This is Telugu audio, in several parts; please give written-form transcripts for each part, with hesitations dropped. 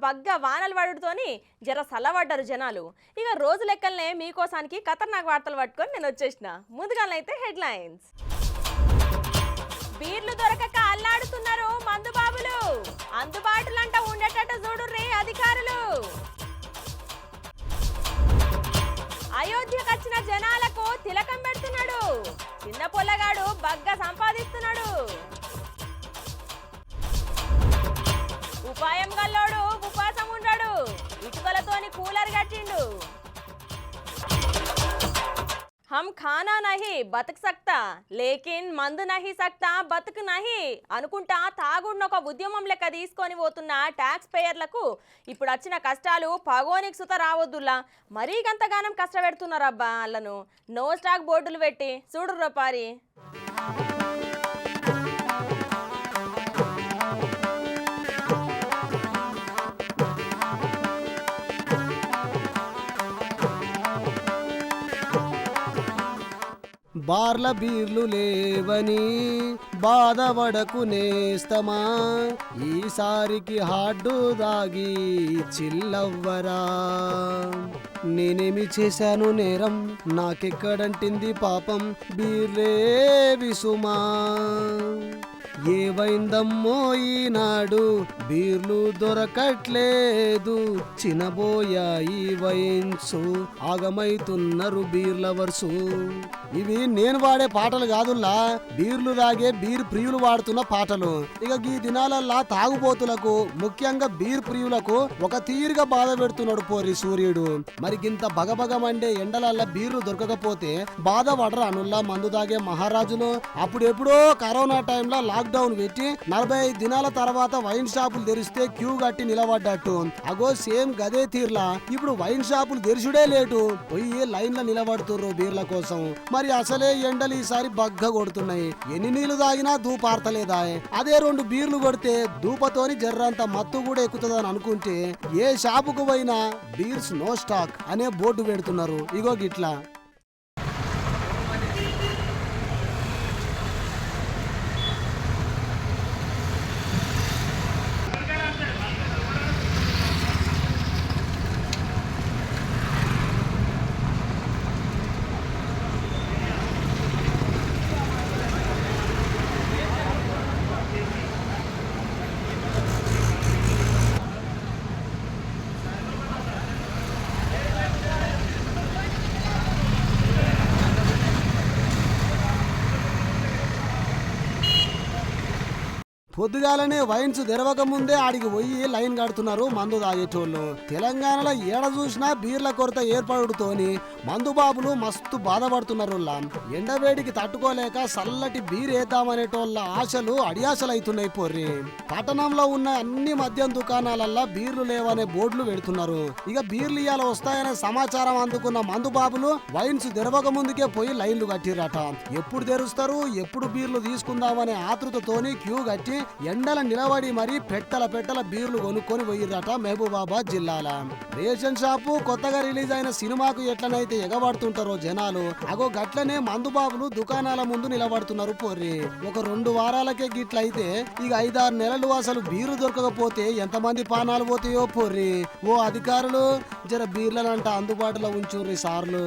బగ్గ వానలు పడుతోని జర సల్లబడ్డారు జనాలు. ఇక రోజు లెక్కలనే మీకోసానికి ఖతర్నాక్ వార్తలు పట్టుకొని నేను వచ్చేసిన. ముందుగానైతే హెడ్లైన్స్. బీర్లు దొరకక అల్లాడుతున్నారు మందు బాబులు, అందుబాటులంట ఉండేటట్టు చూడుర్రి అధికారులు. అయోధ్యకు వచ్చిన జనాలకు తిలకం పెడుతున్నాడు, చిన్న పొల్లగాడు బగ్గ సంపాదిస్తున్నాడు. ఉపాయం గల్లోడు ఉపాసం ఉండాడు, ఇటుకలతోని కూలర్ కట్టిండు. हम खाना नहीं బతక సక్తా లేకిన్ మందు నహి సక్తా బతక నహి అనుకుంటా తాగుడిని ఒక ఉద్యమం లెక్క తీసుకొని పోతున్న ట్యాక్స్ పేయర్లకు ఇప్పుడు వచ్చిన కష్టాలు పగోనికి సుత రావద్దులా. మరీ గంతగానం కష్టపెడుతున్నారబ్బా వాళ్ళను. నో స్టాక్ బోర్డులు పెట్టి చూడుర్రా పారి. బార్ల బీర్లు లేవని బాధపడకు నేస్తమా, ఈసారికి హార్డు దాగి చిల్లవ్వరా. నేనేమి చేశాను నేరం, నాకెక్కడంటింది పాపం, బీర్లే విసుమా. ఏవైందమ్మో ఈనాడు బీర్లు దొరకట్లేదు, చినబోయాయి వైన్స్ ఆగమైతున్నారు బీర్ల వర్సు. ఇవి నేను వాడే పాటలు కాదుల్లా, బీర్లు తాగే బీర్ ప్రియులు వాడుతున్న పాటలు. ఇక ఈ దినాలల్లా తాగుబోతులకు ముఖ్యంగా బీర్ ప్రియులకు ఒక తీరుగా బాధ పెడుతున్నాడు పోరి సూర్యుడు. మరి గింత బగబగమండే ఎండలల్లా బీర్లు దొరకకపోతే బాధ పడరా అనుల్లా మందు తాగే మహారాజులు. అప్పుడెప్పుడో కరోనా టైంలో లాక్డౌన్ పెట్టి 45 దినాల తర్వాత వైన్ షాపులు తెరిస్తే క్యూ కట్టి నిలబడ్డట్టు అగో సేమ్ గదే తీర్లా ఇప్పుడు వైన్ షాపులు తెరిచుడే లేటు, పోయి లైన్ల నిలబడుతుర్రు బీర్ల కోసం. మరి అసలే ఎండలు ఈసారి బగ్గ కొడుతున్నాయి, ఎన్ని నీళ్లు తాగినా దూపార్తలేదా. అదే 2 బీర్లు కొడితే దూపతోని జర్రంత మత్తు కూడా ఎక్కుతుందని అనుకుంటే ఏ షాపుకు పోయినా బీర్స్ నో స్టాక్ అనే బోర్డు పెడుతున్నారు. ఇగో గిట్లా. పొద్దుగాలనే వైన్స్ తెరవక ముందే ఆడికి పోయి లైన్ కడుతున్నారు మందు తాగేటోళ్ళు. తెలంగాణలో ఏడ చూసినా బీర్ల కొరత ఏర్పడుతోని మందు బాబులు మస్తు బాధపడుతున్నారు. ఎండవేడికి తట్టుకోలేక సల్లటి బీర్ వేద్దామనేటోళ్ళ ఆశలు అడియాసలైతున్నాయి పోర్రి. పట్టణంలో ఉన్న అన్ని మద్యం దుకాణాలల్లా బీర్లు లేవనే బోర్డులు పెడుతున్నారు. ఇక బీర్లు ఇయాల వస్తాయనే సమాచారం అందుకున్న మందు బాబులు వైన్స్ తెరవక ముందుకే పోయి లైన్లు కట్టిరట. ఎప్పుడు తెరుస్తారు, ఎప్పుడు బీర్లు తీసుకుందామనే ఆతృతతోని క్యూ కట్టి ఎండల నిలబడి మరీ పెట్టల బీర్లు కొనుక్కొని పోయిర్రట మహబూబాబాద్ జిల్లాల. రేషన్ షాపు కొత్తగా రిలీజ్ అయిన సినిమాకు ఎట్లనైతే ఎగబడుతుంటారో జనాలు, అగో గట్లనే మందుబాబులు దుకాణాల ముందు నిలబడుతున్నారు పోర్రి. ఒక 2 వారాలకే గిట్లయితే ఇక 5-6 నెలలు అసలు బీరు దొరకకపోతే ఎంతమంది పానాలు పోతాయో పోర్రి. ఓ అధికారులు జర బీర్లనంట అందుబాటులో ఉంచుర్రి సార్లు.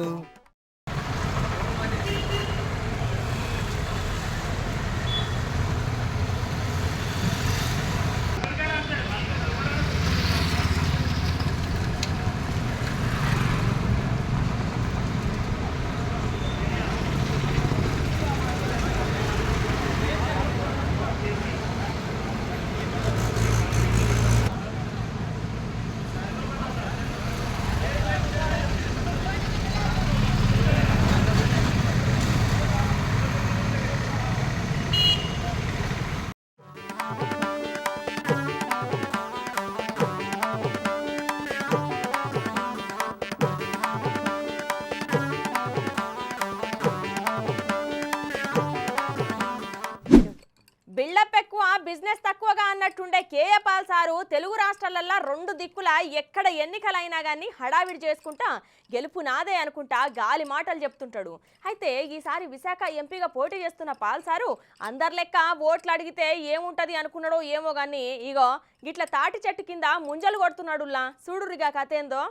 బిజినెస్ తక్కువగా అన్నట్టుండే కేఏ పాల్ సారు తెలుగు రాష్ట్రాలల్లో 2 దిక్కుల ఎక్కడ ఎన్నికలైనా కానీ హడావిడి చేసుకుంటా గెలుపు నాదే అనుకుంటా గాలి మాటలు చెప్తుంటాడు. అయితే ఈసారి విశాఖ ఎంపీగా పోటీ చేస్తున్న పాల్ సారు అందరి లెక్క ఓట్లు అడిగితే ఏముంటది అనుకున్నాడో ఏమో కానీ ఇగో గిట్ల తాటి చెట్టు కింద ముంజలు కొడుతున్నాడులా. చూడురిగా కథ ఏందో.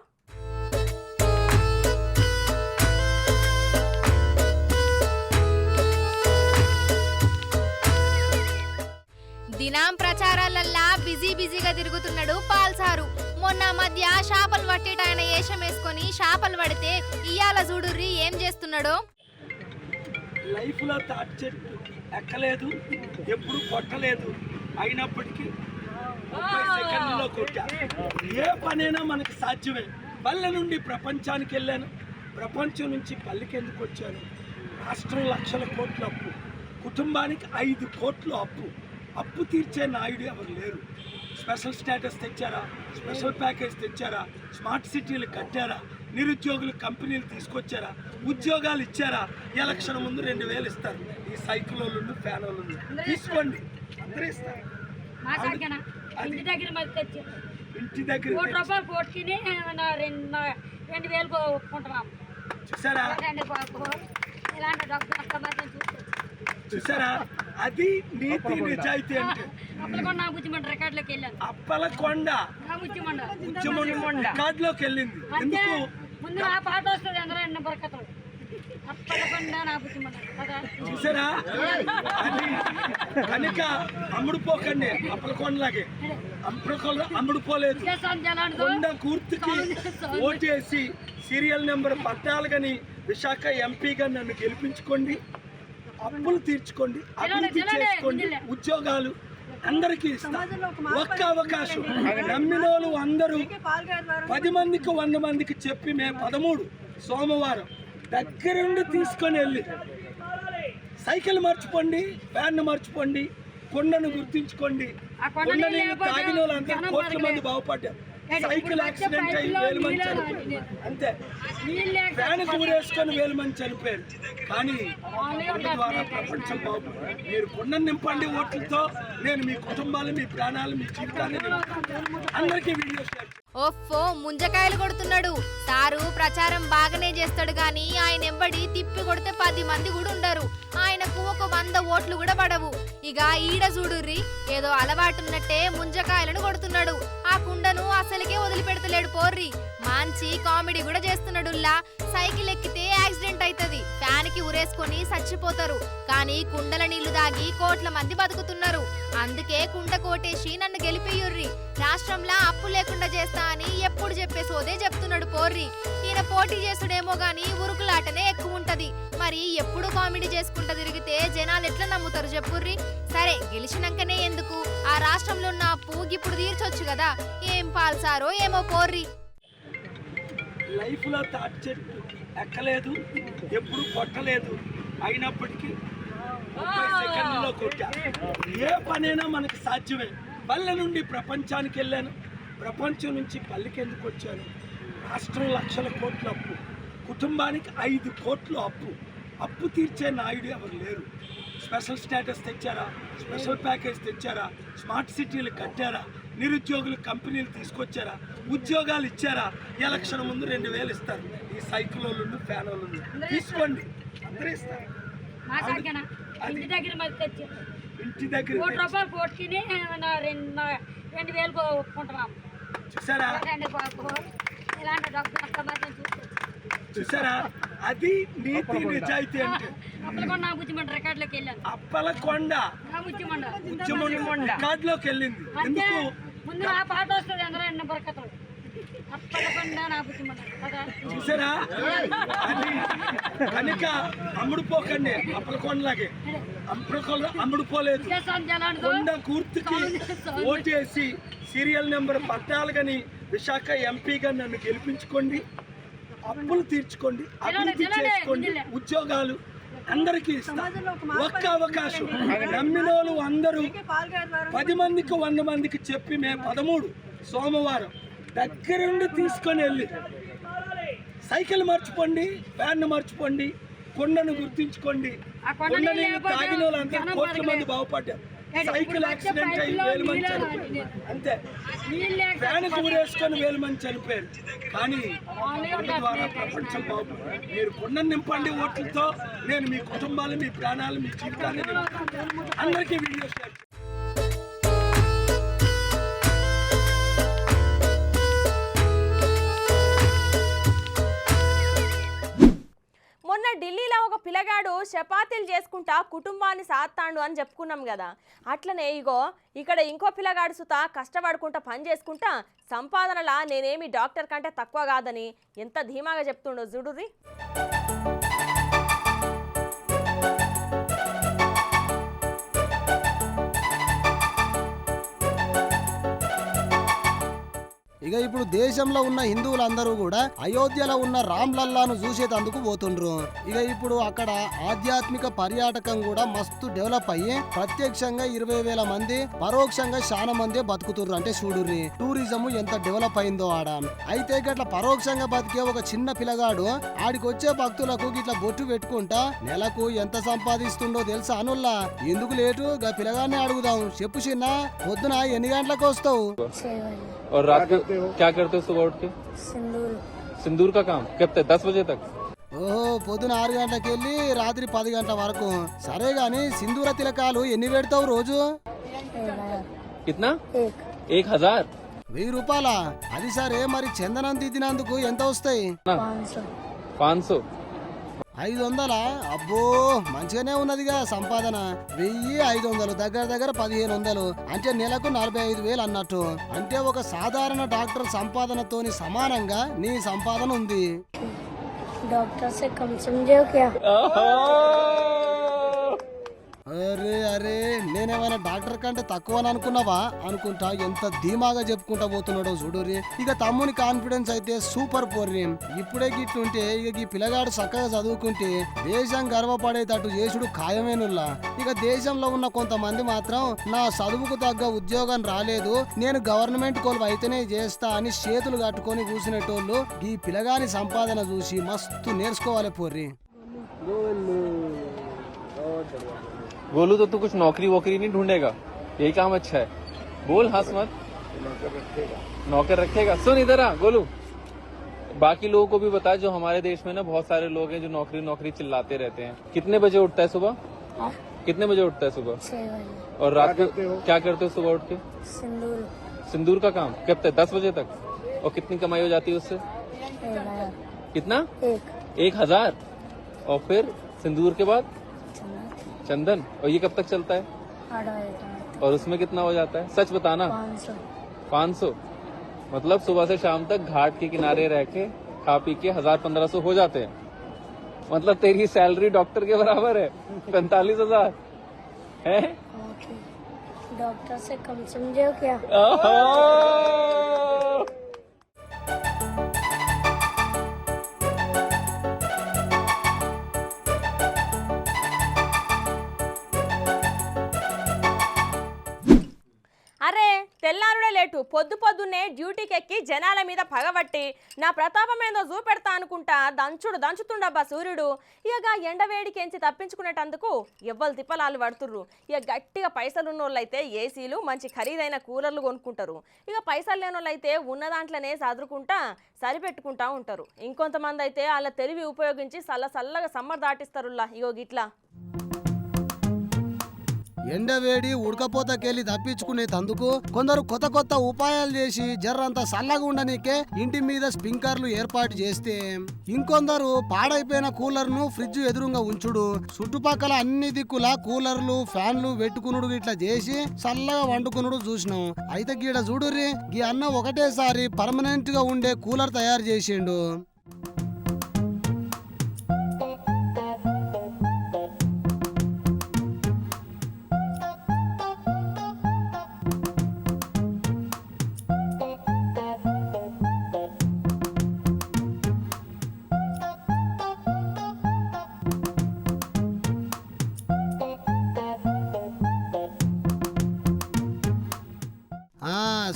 దినాం ప్రచారాలల్లా బిజీగా తిరుగుతున్నాడు పాల్ సారు. మొన్న మధ్య చేపలు పట్టేట ఆయన ఏషం వేసుకొని చేపలు పడితే ఇయాల చూడుర్రి ఏం చేస్తున్నాడో. లైఫ్ లో తాటి చెట్టు ఎక్కలేదు, ఎప్పుడు కొట్టలేదు, అయినప్పటికీ 30 సెకండ్లలో కొట్టా. ఏ పనైనా మనకు సాధ్యమే. పల్లె నుండి ప్రపంచానికి వెళ్ళాను, ప్రపంచం నుంచి పల్లెకి ఎందుకు వచ్చాను. రాష్ట్రం లక్షల కోట్ల అప్పు, కుటుంబానికి 5 కోట్లు అప్పు. అప్పు తీర్చే నాయుడు ఎవరు లేరు. స్పెషల్ స్టేటస్ తెచ్చారా, స్పెషల్ ప్యాకేజ్ తెచ్చారా, స్మార్ట్ సిటీలు కట్టారా, నిరుద్యోగులు కంపెనీలు తీసుకొచ్చారా, ఉద్యోగాలు ఇచ్చారా. ఎలక్షన్ ముందు 2000 ఇస్తారు. ఈ సైకిల్ వాళ్ళు ఫ్యాన్ వాళ్ళు తీసుకోండి, అందరూ ఇస్తారు. ఇంటి దగ్గర చూసారా, చూసారా, అది నీతి నిజాయితీ అంటే. అప్పలకొండ రికార్డులోకి వెళ్ళింది. ఎందుకు? చూసారా, అది కనుక అమ్ముడుపోకండి. అప్పలకొండలాగే అమ్ముడుపోలేదు. కొండ గుర్తుకి ఓటేసి సీరియల్ నెంబర్ 14 విశాఖ ఎంపీగా నన్ను గెలిపించుకోండి. అప్పులు తీర్చుకోండి, అభివృద్ధి చేసుకోండి, ఉద్యోగాలు అందరికీ ఇస్తాం. ఒక్క అవకాశం. నమ్మినోళ్ళు అందరూ 10 మందికి 100 మందికి చెప్పి మే 13 సోమవారం దగ్గరుండి తీసుకొని వెళ్ళి సైకిల్ మర్చిపోండి, ఫ్యాన్ మర్చిపోండి, కొండను గుర్తించుకోండి. కొండ నీళ్ళు తాగిన వాళ్ళందరూ కోట్ల మంది బాగుపడ్డారు. సైకిల్ యాక్సిడెంట్ అయ్యి 1000 మంది చనిపోయారు, అంతే. ఫ్యాన్ ఊరేసుకొని 1000 మంది చనిపోయారు. కానీ కొండ ద్వారా ప్రపంచం బాగుపడింది. మీరు కొండను నింపండి ఓట్లతో. నేను మీ కుటుంబాలు, మీ ప్రాణాలు, మీ జీవితాన్ని అందరికీ వీడియో షేర్. ఓఫో, ముంజకాయలు కొడుతున్నాడు సారు. ప్రచారం బాగానే చేస్తాడు గాని ఆయన ఎంబడి తిప్పి కొడితే 10 మంది కూడా ఉండరు. ఆయనకు ఒక 100 ఓట్లు కూడా పడవు. ఇక ఈడ చూడుర్రి, ఏదో అలవాటున్నట్టే ముంజకాయలను కొడుతున్నాడు. ఆ కుండను అసలుకే వదిలిపెడతలేడు పోర్రి. మంచి కామెడీ కూడా చేస్తున్నాడుల్లా. సైకిల్ ఎక్కితే యాక్సిడెంట్ అవుతుంది, ఫ్యాన్ కి ఉరేసుకొని చచ్చిపోతారు. కానీ కుండల నీళ్లు దాగి కోట్ల మంది బతుకుతున్నారు. అందుకే కుండ కోటేసి నన్ను గెలిపియుర్రి, రాష్ట్రంలో అప్పు లేకుండా చేస్తా అని ఎప్పుడు చెప్పే సోదే చెప్తున్నాడు పోర్రి. ఈయన పోటీ చేసుడేమో గాని ఉరుకులాటనే ఎక్కువ ఉంటది. మరి ఎప్పుడు కామెడీ చేసుకుంటా తిరిగితే జనాలు ఎట్లా నమ్ముతారు చెప్పుర్రి. సరే, గెలిచినాకనే ఎందుకు, ఆ రాష్ట్రంలో ఉన్న అప్పు ఇప్పుడు తీర్చొచ్చు కదా. ఏం పాల్సారో ఏమో పోర్రి. లైఫ్ లో తాటి చెట్టు ఎక్కలేదు, ఎప్పుడు కొట్టలేదు, అయినప్పటికీ 30 సెకండ్లలో కొట్టా. ఏ పనైనా మనకు సాధ్యమే. పల్లె నుండి ప్రపంచానికి వెళ్ళాను, ప్రపంచం నుంచి పల్లెకి ఎందుకు వచ్చాను. రాష్ట్రం లక్షల కోట్ల అప్పు, కుటుంబానికి 5 కోట్లు అప్పు. అప్పు తీర్చే నాయుడు ఎవరు లేరు. స్పెషల్ స్టేటస్ తెచ్చారా, స్పెషల్ ప్యాకేజ్ తెచ్చారా, స్మార్ట్ సిటీలు కట్టారా, నిరుద్యోగులు కంపెనీలు తీసుకొచ్చారా, ఉద్యోగాలు ఇచ్చారా. ఎలక్షన్ ముందు 2000 ఇస్తారు. ఈ సైకిల్ వాళ్ళు ఫ్యాన్ వాళ్ళు తీసుకోండి, అందరూ ఇస్తారు. ఇంటి దగ్గర చూసారా, చూసారా, అది నీతి నిజాయితీ అంటే. అప్పలకొండ రికార్డులోకి వెళ్ళింది. ఎందుకు? చూసారా, అది కనుక అమ్ముడుపోకండి. అప్పలకొండలాగే అమ్ముడుపోలేదు. కొండ గుర్తుకి ఓటేసి సీరియల్ నెంబర్ 14 విశాఖ ఎంపీగా నన్ను గెలిపించుకోండి. అప్పులు తీర్చుకోండి, అభివృద్ధి చేసుకోండి, ఉద్యోగాలు అందరికీ ఇస్తాం. ఒక్క అవకాశం. నమ్మినోళ్ళు అందరూ 10 మందికి 100 మందికి చెప్పి మే 13 సోమవారం దగ్గరుండి తీసుకొని వెళ్ళి సైకిల్ మర్చిపోండి, ఫ్యాన్ మర్చిపోండి, కొండను గుర్తించుకోండి. కొండ నీళ్ళు తాగిన వాళ్ళందరూ కోట్ల మంది బాగుపడ్డారు. సైకిల్ యాక్సిడెంట్ అయ్యి 1000 మంది చనిపోయారు అంతే. ఫ్యాన్ ఊరేసుకొని 1000 మంది చనిపోయారు. కానీ ఓట్ల ద్వారా ప్రపంచం బాగుంది. మీరు కొండ నింపండి ఓట్లతో, నేను మీ కుటుంబాలు, మీ ప్రాణాలు, మీ జీవితాన్ని నింపుతాను. అందరికీ వీడియో షేర్. మొన్న ఢిల్లీలో ఒక పిల్లగాడు చపాతీలు చేసుకుంటా కుటుంబాన్ని సాత్తాండు అని చెప్పుకున్నాం కదా. అట్లనే ఇగో ఇక్కడ ఇంకో పిల్లగాడు సుతా కష్టపడుకుంటా పని చేసుకుంటా సంపాదనలా నేనేమి డాక్టర్ కంటే తక్కువ కాదని ఎంత ధీమాగా చెప్తుండో చూడుర్రి. ఇక ఇప్పుడు దేశంలో ఉన్న హిందువులందరూ కూడా అయోధ్యలో ఉన్న రామ్లల్లాను చూసేటందుకు పోతుండ్రు. ఇక ఇప్పుడు అక్కడ ఆధ్యాత్మిక పర్యాటకం కూడా మస్తు డెవలప్ అయ్యి ప్రత్యక్షంగా 20,000 మంది, పరోక్షంగా చాలా మంది బతుకుతుర్రు. అంటే చూడుర్రి టూరిజం ఎంత డెవలప్ అయిందో ఆడ. అయితే గట్ల పరోక్షంగా బతికే ఒక చిన్న పిల్లగాడు ఆడికి వచ్చే భక్తులకు గిట్ల బొట్టు పెట్టుకుంటా నెలకు ఎంత సంపాదిస్తుండో తెలుసా అనుల్లా. ఎందుకు లేటు గా పిల్లగాడిని అడుగుదాం. చెప్పు చిన్న, పొద్దున ఎన్ని గంటలకు వస్తావు? और रात को क्या करते हो सुबह उठ के? सिंदूर का काम कब तक? 10 बजे तक। ఓహో, పొద్దున 6 గంటలకు వెళ్ళి రాత్రి 10 గంటల వరకు. సరే గాని సింధూర తిలకాలు ఎన్ని పెడతావు రోజు? कितना? 1000। 1000 రూపాయలా? అది సరే, మరి చందనం దిద్దినందుకు ఎంత వస్తాయి? 500। 500? అబ్బో, మంచిగానే ఉన్నదిగా సంపాదన. 1500 దగ్గర దగ్గర 1500 అంటే నెలకు 45,000 అన్నట్టు. అంటే ఒక సాధారణ డాక్టర్ సంపాదనతోని సమానంగా నీ సంపాదన ఉంది. डॉक्टर से कम समझे हो क्या? అరే అరే, నేనేమైనా డాక్టర్ కంటే తక్కువ అనుకున్నావా అనుకుంటా. ఎంత ధీమాగా చెప్పుకుంటా పోతున్నాడో చూడుర్రి. ఇక తమ్ముని కాన్ఫిడెన్స్ అయితే సూపర్ పోర్రి. ఇప్పుడే గిట్లుంటే ఇక ఈ పిల్లగాడు చక్కగా చదువుకుంటే దేశం గర్వపడేటట్టు చేసుడు ఖాయమేనుల్లా. ఇక దేశంలో ఉన్న కొంతమంది మాత్రం నా చదువుకు తగ్గ ఉద్యోగం రాలేదు, నేను గవర్నమెంట్ కోల్పు అయితేనే చేస్తా అని చేతులు కట్టుకొని కూర్చునేటోళ్ళు ఈ పిల్లగాని సంపాదన చూసి మస్తు నేర్చుకోవాలి పోర్రి. गोलू तो तू कुछ नौकरी वोकरी नहीं ढूंढेगा, यही काम अच्छा है। बोल, हंस मत। नौकर रखेगा। सुन इधर आ गोलू, बाकी लोगों को भी बता, जो हमारे देश में ना बहुत सारे लोग हैं जो नौकरी नौकरी चिल्लाते रहते हैं। कितने बजे उठता है सुबह? कितने बजे उठता है सुबह? 6 बजे। और रात को क्या करते हो सुबह उठ के? सिंदूर। सिंदूर का काम कब तक? 10 बजे तक। और कितनी कमाई हो जाती है उससे? 1000। कितना? 1000। और फिर सिंदूर के बाद चंदन। और ये कब तक चलता है? 8 बजे तक। और उसमें कितना हो जाता है? सच बताना। 500। मतलब सुबह से शाम तक घाट के किनारे रह के खा पी के 1000-1500 हो जाते हैं। मतलब तेरी सैलरी डॉक्टर के बराबर है। 45,000 है। डॉक्टर से कम समझे हो क्या? అరే తెల్లారుడే లేటు, పొద్దు పొద్దున్నే డ్యూటీకి ఎక్కి జనాల మీద పగబట్టి నా ప్రతాపం ఏందో చూపెడతా అనుకుంటా దంచుతుండబ్బా సూర్యుడు. ఇక ఎండవేడికెంచి తప్పించుకునేటందుకు ఎవ్వరు తిప్పలాలు పడుతుర్రు. ఇక గట్టిగా పైసలు ఉన్నోళ్ళైతే ఏసీలు, మంచి ఖరీదైన కూలర్లు కొనుక్కుంటారు. ఇక పైసలు లేని వాళ్ళైతే ఉన్న దాంట్లోనే సదురుకుంటా సరిపెట్టుకుంటా ఉంటారు. ఇంకొంతమంది అయితే వాళ్ళ తెలివి ఉపయోగించి చల్లగా సమ్మర్ దాటిస్తారులా. ఇగో గిట్లా ఎండవేడి ఉడకపోతకెళ్ళి తప్పించుకునేందుకు కొందరు కొత్త ఉపాయాలు చేసి జర్రంతా చల్లగా ఉండనీకే ఇంటి మీద స్ప్రింక్లర్లు ఏర్పాటు చేస్తే, ఇంకొందరు పాడైపోయిన కూలర్ ను ఫ్రిడ్జ్ ఎదురుగా ఉంచుడు, చుట్టుపక్కల అన్ని దిక్కుల కూలర్లు, ఫ్యాన్లు పెట్టుకునుడు ఇట్లా చేసి చల్లగా వండుకునుడు చూసినాం. అయితే గీడ చూడుర్రి, గీ అన్న ఒకటేసారి పర్మనెంట్ గా ఉండే కూలర్ తయారు చేసిండు.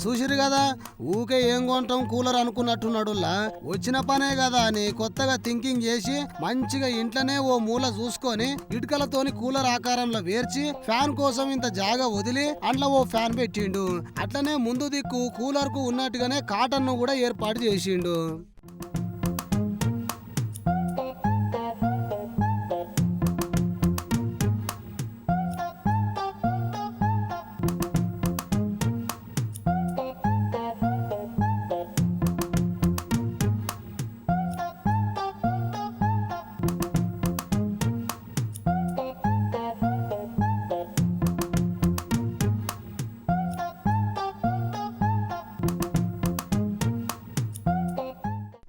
చూసిరు కదా ఊకే ఏం కొంటాం కూలర్ అనుకున్నట్టున్నాడులా వచ్చిన పనే కదా అని కొత్తగా థింకింగ్ చేసి మంచిగా ఇంట్లోనే ఓ మూల చూసుకొని ఇటుకలతోని కూలర్ ఆకారంలో వేర్చి ఫ్యాన్ కోసం ఇంత జాగా వదిలి అందులో ఓ ఫ్యాన్ పెట్టిండు. అట్లనే ముందు దిక్కు కూలర్ కు ఉన్నట్టుగానే కాటన్ ను కూడా ఏర్పాటు చేసిండు.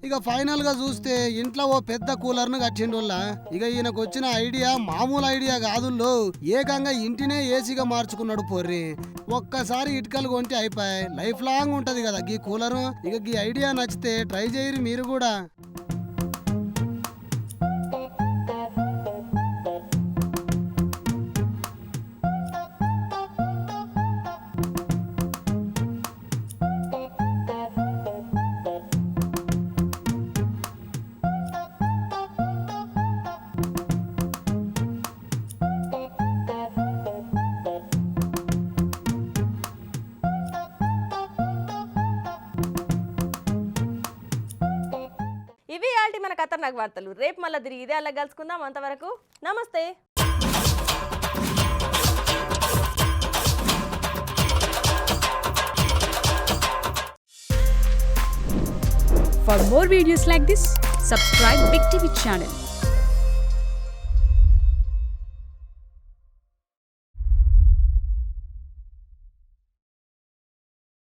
ఇక ఫైనల్ గా చూస్తే ఇంట్లో ఓ పెద్ద కూలర్ ను కట్టిండుల్లా. ఇక ఈయనకు వచ్చిన ఐడియా మామూలు ఐడియా కాదుల్లో, ఏకంగా ఇంటినే ఏసీగా మార్చుకున్నాడు పొర్రి. ఒక్కసారి ఇటుకలు కొంటే అయిపోయి లైఫ్ లాంగ్ ఉంటది కదా గీ కూలరు. ఇక గీ ఐడియా నచ్చితే ట్రై చేయరు మీరు కూడా. ఇవి ఆల్టి మన ఖతర్నాక్ వార్తలు. రేపు మళ్ళీ తిరిగి ఇదే అలా కలుసుకుందాం. అంతవరకు నమస్తే. For more videos like this, subscribe Big TV channel.